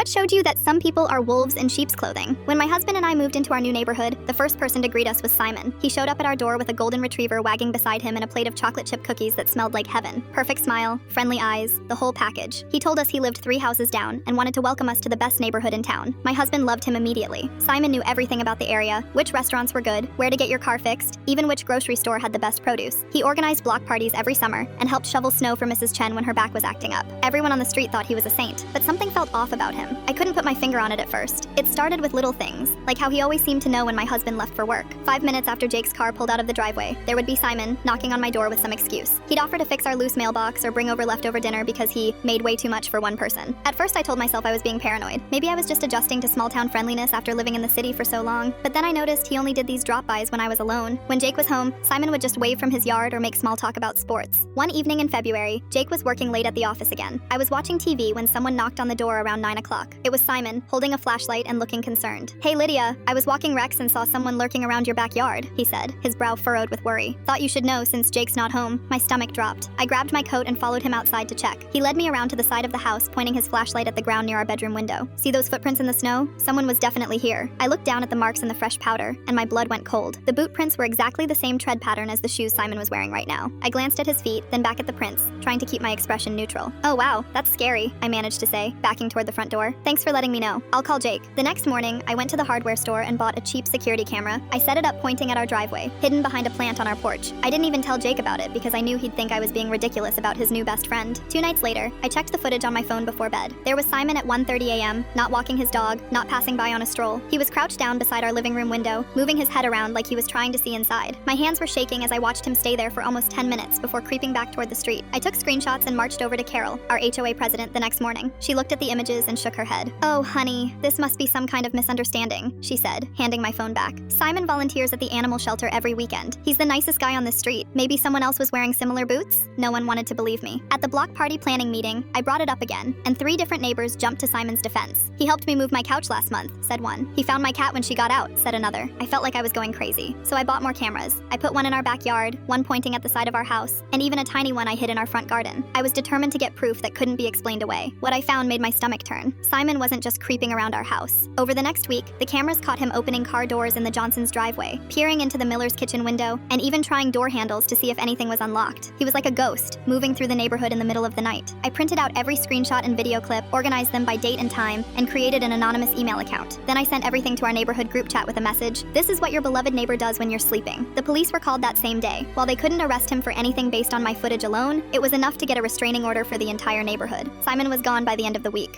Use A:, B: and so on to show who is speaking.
A: What showed you that some people are wolves in sheep's clothing? When my husband and I moved into our new neighborhood, the first person to greet us was Simon. He showed up at our door with a golden retriever wagging beside him and a plate of chocolate chip cookies that smelled like heaven. Perfect smile, friendly eyes, the whole package. He told us he lived 3 houses down and wanted to welcome us to the best neighborhood in town. My husband loved him immediately. Simon knew everything about the area, which restaurants were good, where to get your car fixed, even which grocery store had the best produce. He organized block parties every summer and helped shovel snow for Mrs. Chen when her back was acting up. Everyone on the street thought he was a saint, but something felt off about him. I couldn't put my finger on it at first. It started with little things, like how he always seemed to know when my husband left for work. 5 minutes after Jake's car pulled out of the driveway, there would be Simon knocking on my door with some excuse. He'd offer to fix our loose mailbox or bring over leftover dinner because he made way too much for one person. At first I told myself I was being paranoid. Maybe I was just adjusting to small town friendliness after living in the city for so long, but then I noticed he only did these drop-bys when I was alone. When Jake was home, Simon would just wave from his yard or make small talk about sports. One evening in February, Jake was working late at the office again. I was watching TV when someone knocked on the door around 9 o'clock. It was Simon, holding a flashlight and looking concerned. "Hey Lydia, I was walking Rex and saw someone lurking around your backyard," he said, his brow furrowed with worry. "Thought you should know since Jake's not home." My stomach dropped. I grabbed my coat and followed him outside to check. He led me around to the side of the house, pointing his flashlight at the ground near our bedroom window. "See those footprints in the snow? Someone was definitely here." I looked down at the marks in the fresh powder, and my blood went cold. The boot prints were exactly the same tread pattern as the shoes Simon was wearing right now. I glanced at his feet, then back at the prints, trying to keep my expression neutral. "Oh wow, that's scary," I managed to say, backing toward the front door. "Thanks for letting me know. I'll call Jake." The next morning, I went to the hardware store and bought a cheap security camera. I set it up pointing at our driveway, hidden behind a plant on our porch. I didn't even tell Jake about it because I knew he'd think I was being ridiculous about his new best friend. 2 nights later, I checked the footage on my phone before bed. There was Simon at 1:30 a.m., not walking his dog, not passing by on a stroll. He was crouched down beside our living room window, moving his head around like he was trying to see inside. My hands were shaking as I watched him stay there for almost 10 minutes before creeping back toward the street. I took screenshots and marched over to Carol, our HOA president, the next morning. She looked at the images and shook her head. "Oh, honey, this must be some kind of misunderstanding," she said, handing my phone back. "Simon volunteers at the animal shelter every weekend. He's the nicest guy on the street. Maybe someone else was wearing similar boots?" No one wanted to believe me. At the block party planning meeting, I brought it up again, and 3 different neighbors jumped to Simon's defense. "He helped me move my couch last month," said one. "He found my cat when she got out," said another. I felt like I was going crazy, so I bought more cameras. I put one in our backyard, one pointing at the side of our house, and even a tiny one I hid in our front garden. I was determined to get proof that couldn't be explained away. What I found made my stomach turn. Simon wasn't just creeping around our house. Over the next week, the cameras caught him opening car doors in the Johnsons' driveway, peering into the Miller's kitchen window, and even trying door handles to see if anything was unlocked. He was like a ghost, moving through the neighborhood in the middle of the night. I printed out every screenshot and video clip, organized them by date and time, and created an anonymous email account. Then I sent everything to our neighborhood group chat with a message: "This is what your beloved neighbor does when you're sleeping." The police were called that same day. While they couldn't arrest him for anything based on my footage alone, it was enough to get a restraining order for the entire neighborhood. Simon was gone by the end of the week.